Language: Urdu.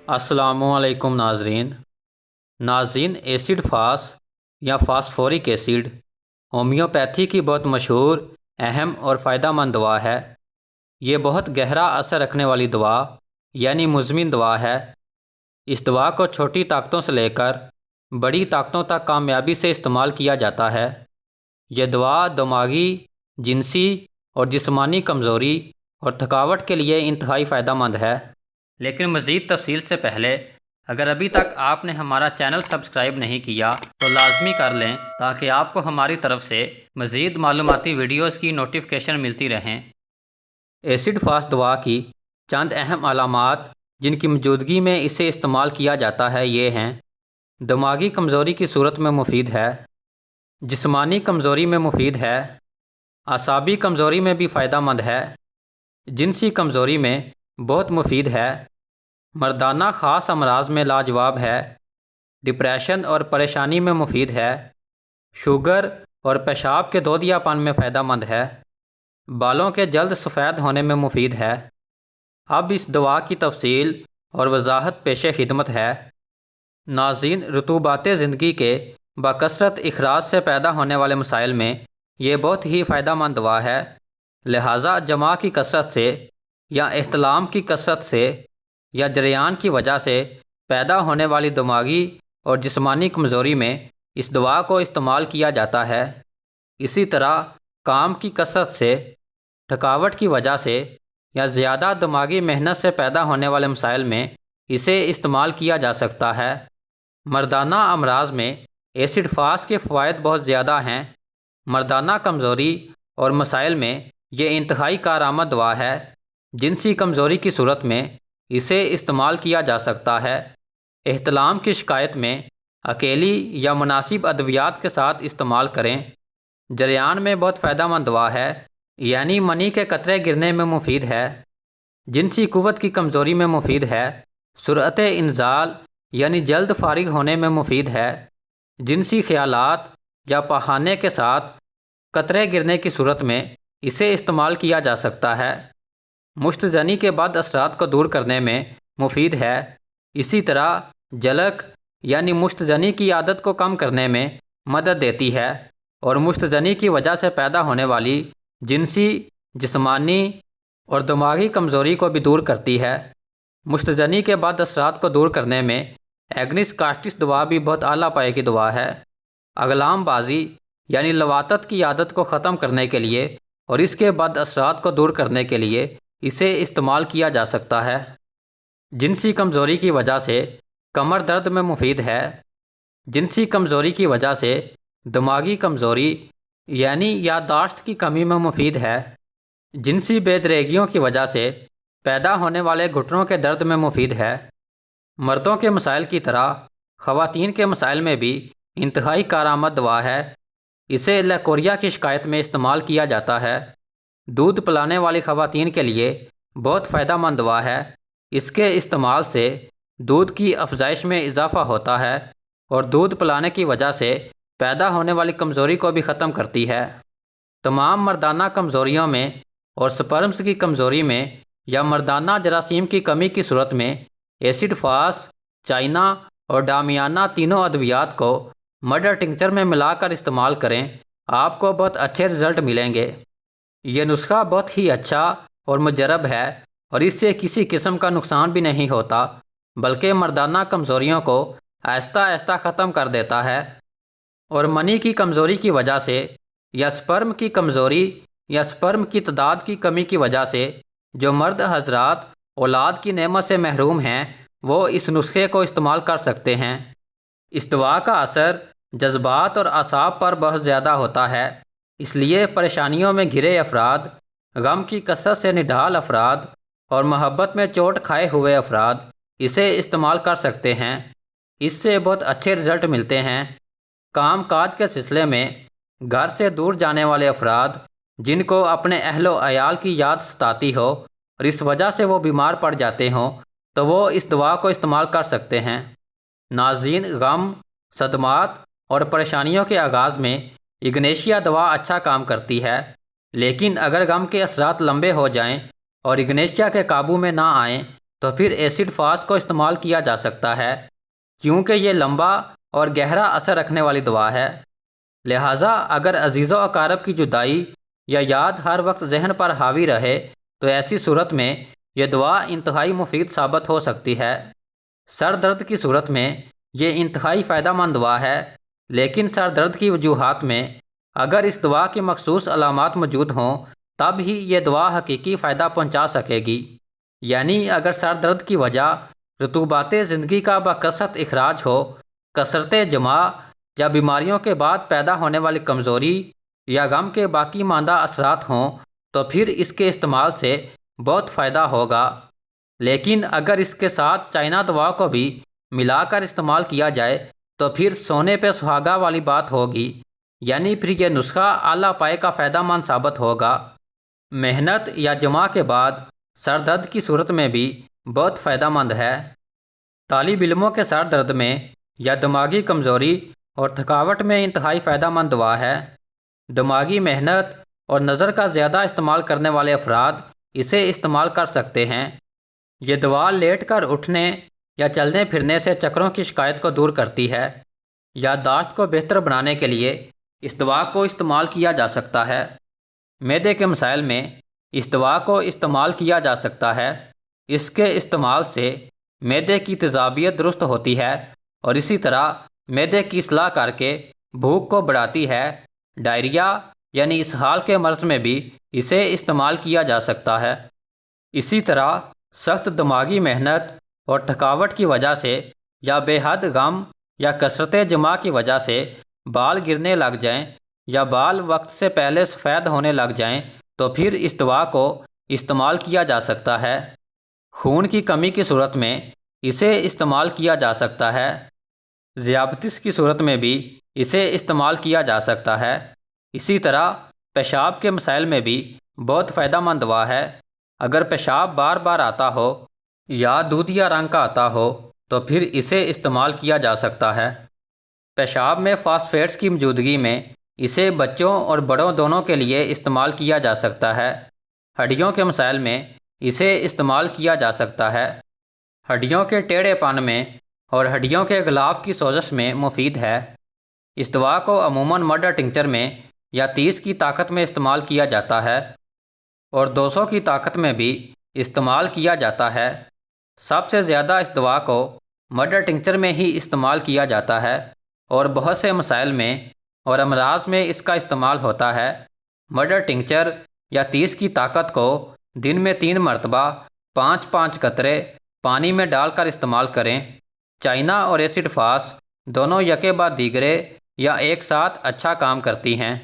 السلام علیکم ناظرین ایسڈ فاس یا فاسفورک ایسڈ ہومیوپیتھی کی بہت مشہور، اہم اور فائدہ مند دوا ہے۔ یہ بہت گہرا اثر رکھنے والی دوا یعنی مزمن دوا ہے۔ اس دوا کو چھوٹی طاقتوں سے لے کر بڑی طاقتوں تک کامیابی سے استعمال کیا جاتا ہے۔ یہ دوا دماغی، جنسی اور جسمانی کمزوری اور تھکاوٹ کے لیے انتہائی فائدہ مند ہے۔ لیکن مزید تفصیل سے پہلے اگر ابھی تک آپ نے ہمارا چینل سبسکرائب نہیں کیا تو لازمی کر لیں تاکہ آپ کو ہماری طرف سے مزید معلوماتی ویڈیوز کی نوٹیفیکیشن ملتی رہیں۔ ایسڈ فاس دوا کی چند اہم علامات جن کی موجودگی میں اسے استعمال کیا جاتا ہے یہ ہیں: دماغی کمزوری کی صورت میں مفید ہے، جسمانی کمزوری میں مفید ہے، اعصابی کمزوری میں بھی فائدہ مند ہے، جنسی کمزوری میں بہت مفید ہے، مردانہ خاص امراض میں لاجواب ہے، ڈپریشن اور پریشانی میں مفید ہے، شوگر اور پیشاب کے دودیا پن میں فائدہ مند ہے، بالوں کے جلد سفید ہونے میں مفید ہے۔ اب اس دوا کی تفصیل اور وضاحت پیش خدمت ہے۔ ناظرین، رطوبات زندگی کے بکثرت اخراج سے پیدا ہونے والے مسائل میں یہ بہت ہی فائدہ مند دوا ہے، لہٰذا جمع کی کثرت سے یا احتلام کی کثرت سے یا جریان کی وجہ سے پیدا ہونے والی دماغی اور جسمانی کمزوری میں اس دوا کو استعمال کیا جاتا ہے۔ اسی طرح کام کی کثرت سے، تھکاوٹ کی وجہ سے یا زیادہ دماغی محنت سے پیدا ہونے والے مسائل میں اسے استعمال کیا جا سکتا ہے۔ مردانہ امراض میں ایسڈ فاس کے فوائد بہت زیادہ ہیں۔ مردانہ کمزوری اور مسائل میں یہ انتہائی کارآمد دوا ہے۔ جنسی کمزوری کی صورت میں اسے استعمال کیا جا سکتا ہے۔ احتلام کی شکایت میں اکیلی یا مناسب ادویات کے ساتھ استعمال کریں۔ جریان میں بہت فائدہ مند دوا ہے، یعنی منی کے قطرے گرنے میں مفید ہے۔ جنسی قوت کی کمزوری میں مفید ہے۔ سرعت انزال یعنی جلد فارغ ہونے میں مفید ہے۔ جنسی خیالات یا پخانے کے ساتھ قطرے گرنے کی صورت میں اسے استعمال کیا جا سکتا ہے۔ مشت زنی کے بد اثرات کو دور کرنے میں مفید ہے۔ اسی طرح جلک یعنی مشت زنی کی عادت کو کم کرنے میں مدد دیتی ہے اور مشت زنی کی وجہ سے پیدا ہونے والی جنسی، جسمانی اور دماغی کمزوری کو بھی دور کرتی ہے۔ مشت زنی کے بد اثرات کو دور کرنے میں ایگنس کاسٹس دوا بھی بہت اعلیٰ پائے کی دوا ہے۔ اغلام بازی یعنی لواطت کی عادت کو ختم کرنے کے لیے اور اس کے بد اثرات کو دور کرنے کے لیے اسے استعمال کیا جا سکتا ہے۔ جنسی کمزوری کی وجہ سے کمر درد میں مفید ہے۔ جنسی کمزوری کی وجہ سے دماغی کمزوری یعنی یادداشت کی کمی میں مفید ہے۔ جنسی بے دریگیوں کی وجہ سے پیدا ہونے والے گھٹنوں کے درد میں مفید ہے۔ مردوں کے مسائل کی طرح خواتین کے مسائل میں بھی انتہائی کارآمد دوا ہے۔ اسے لیکوریا کی شکایت میں استعمال کیا جاتا ہے۔ دودھ پلانے والی خواتین کے لیے بہت فائدہ مند دوا ہے۔ اس کے استعمال سے دودھ کی افزائش میں اضافہ ہوتا ہے اور دودھ پلانے کی وجہ سے پیدا ہونے والی کمزوری کو بھی ختم کرتی ہے۔ تمام مردانہ کمزوریوں میں اور سپرمز کی کمزوری میں یا مردانہ جراثیم کی کمی کی صورت میں ایسڈ فاس، چائنا اور ڈامیانہ تینوں ادویات کو مڈر ٹنکچر میں ملا کر استعمال کریں، آپ کو بہت اچھے رزلٹ ملیں گے۔ یہ نسخہ بہت ہی اچھا اور مجرب ہے اور اس سے کسی قسم کا نقصان بھی نہیں ہوتا، بلکہ مردانہ کمزوریوں کو آہستہ آہستہ ختم کر دیتا ہے۔ اور منی کی کمزوری کی وجہ سے یا سپرم کی کمزوری یا سپرم کی تعداد کی کمی کی وجہ سے جو مرد حضرات اولاد کی نعمت سے محروم ہیں وہ اس نسخے کو استعمال کر سکتے ہیں۔ اس دوا کا اثر جذبات اور اعصاب پر بہت زیادہ ہوتا ہے، اس لیے پریشانیوں میں گھرے افراد، غم کی کثرت سے نڈھال افراد اور محبت میں چوٹ کھائے ہوئے افراد اسے استعمال کر سکتے ہیں۔ اس سے بہت اچھے رزلٹ ملتے ہیں۔ کام کاج کے سلسلے میں گھر سے دور جانے والے افراد جن کو اپنے اہل و عیال کی یاد ستاتی ہو اور اس وجہ سے وہ بیمار پڑ جاتے ہوں تو وہ اس دوا کو استعمال کر سکتے ہیں۔ ناظرین، غم، صدمات اور پریشانیوں کے آغاز میں اگنیشیا دوا اچھا کام کرتی ہے، لیکن اگر غم کے اثرات لمبے ہو جائیں اور اگنیشیا کے قابو میں نہ آئیں تو پھر ایسڈ فاس کو استعمال کیا جا سکتا ہے، کیونکہ یہ لمبا اور گہرا اثر رکھنے والی دوا ہے۔ لہٰذا اگر عزیز و اقارب کی جدائی یا یاد ہر وقت ذہن پر حاوی رہے تو ایسی صورت میں یہ دوا انتہائی مفید ثابت ہو سکتی ہے۔ سر درد کی صورت میں یہ انتہائی فائدہ مند دوا ہے، لیکن سر درد کی وجوہات میں اگر اس دوا کی مخصوص علامات موجود ہوں تب ہی یہ دوا حقیقی فائدہ پہنچا سکے گی۔ یعنی اگر سر درد کی وجہ رطوبات زندگی کا بکثرت اخراج ہو، کثرت جماع یا بیماریوں کے بعد پیدا ہونے والی کمزوری یا غم کے باقی ماندہ اثرات ہوں تو پھر اس کے استعمال سے بہت فائدہ ہوگا۔ لیکن اگر اس کے ساتھ چائنا دوا کو بھی ملا کر استعمال کیا جائے تو پھر سونے پہ سہاگا والی بات ہوگی، یعنی پھر یہ نسخہ اعلیٰ پائے کا فائدہ مند ثابت ہوگا۔ محنت یا جمع کے بعد سر درد کی صورت میں بھی بہت فائدہ مند ہے۔ طالب علموں کے سر درد میں یا دماغی کمزوری اور تھکاوٹ میں انتہائی فائدہ مند دوا ہے۔ دماغی محنت اور نظر کا زیادہ استعمال کرنے والے افراد اسے استعمال کر سکتے ہیں۔ یہ دوا لیٹ کر اٹھنے یا چلنے پھرنے سے چکروں کی شکایت کو دور کرتی ہے۔ یادداشت کو بہتر بنانے کے لیے اس دوا کو استعمال کیا جا سکتا ہے۔ معدے کے مسائل میں اس دوا کو استعمال کیا جا سکتا ہے۔ اس کے استعمال سے معدے کی تیزابیت درست ہوتی ہے اور اسی طرح معدے کی اصلاح کر کے بھوک کو بڑھاتی ہے۔ ڈائریا یعنی اسہال کے مرض میں بھی اسے استعمال کیا جا سکتا ہے۔ اسی طرح سخت دماغی محنت اور تھکاوٹ کی وجہ سے یا بے حد غم یا کثرت جمع کی وجہ سے بال گرنے لگ جائیں یا بال وقت سے پہلے سفید ہونے لگ جائیں تو پھر اس دوا کو استعمال کیا جا سکتا ہے۔ خون کی کمی کی صورت میں اسے استعمال کیا جا سکتا ہے۔ ذیابطیس کی صورت میں بھی اسے استعمال کیا جا سکتا ہے۔ اسی طرح پیشاب کے مسائل میں بھی بہت فائدہ مند دوا ہے۔ اگر پیشاب بار بار آتا ہو یا دودھیا رنگ کا آتا ہو تو پھر اسے استعمال کیا جا سکتا ہے۔ پیشاب میں فاسفیٹس کی موجودگی میں اسے بچوں اور بڑوں دونوں کے لیے استعمال کیا جا سکتا ہے۔ ہڈیوں کے مسائل میں اسے استعمال کیا جا سکتا ہے۔ ہڈیوں کے ٹیڑھے پن میں اور ہڈیوں کے غلاف کی سوزش میں مفید ہے۔ اس دوا کو عموماً مرڈر ٹنکچر میں یا 30 کی طاقت میں استعمال کیا جاتا ہے اور 200 کی طاقت میں بھی استعمال کیا جاتا ہے۔ سب سے زیادہ اس دوا کو مرڈر ٹنکچر میں ہی استعمال کیا جاتا ہے اور بہت سے مسائل میں اور امراض میں اس کا استعمال ہوتا ہے۔ مرڈر ٹنکچر یا 30 کی طاقت کو دن میں 3 مرتبہ 5-5 قطرے پانی میں ڈال کر استعمال کریں۔ چائنا اور ایسڈ فاس دونوں یکے بعد دیگرے یا ایک ساتھ اچھا کام کرتی ہیں۔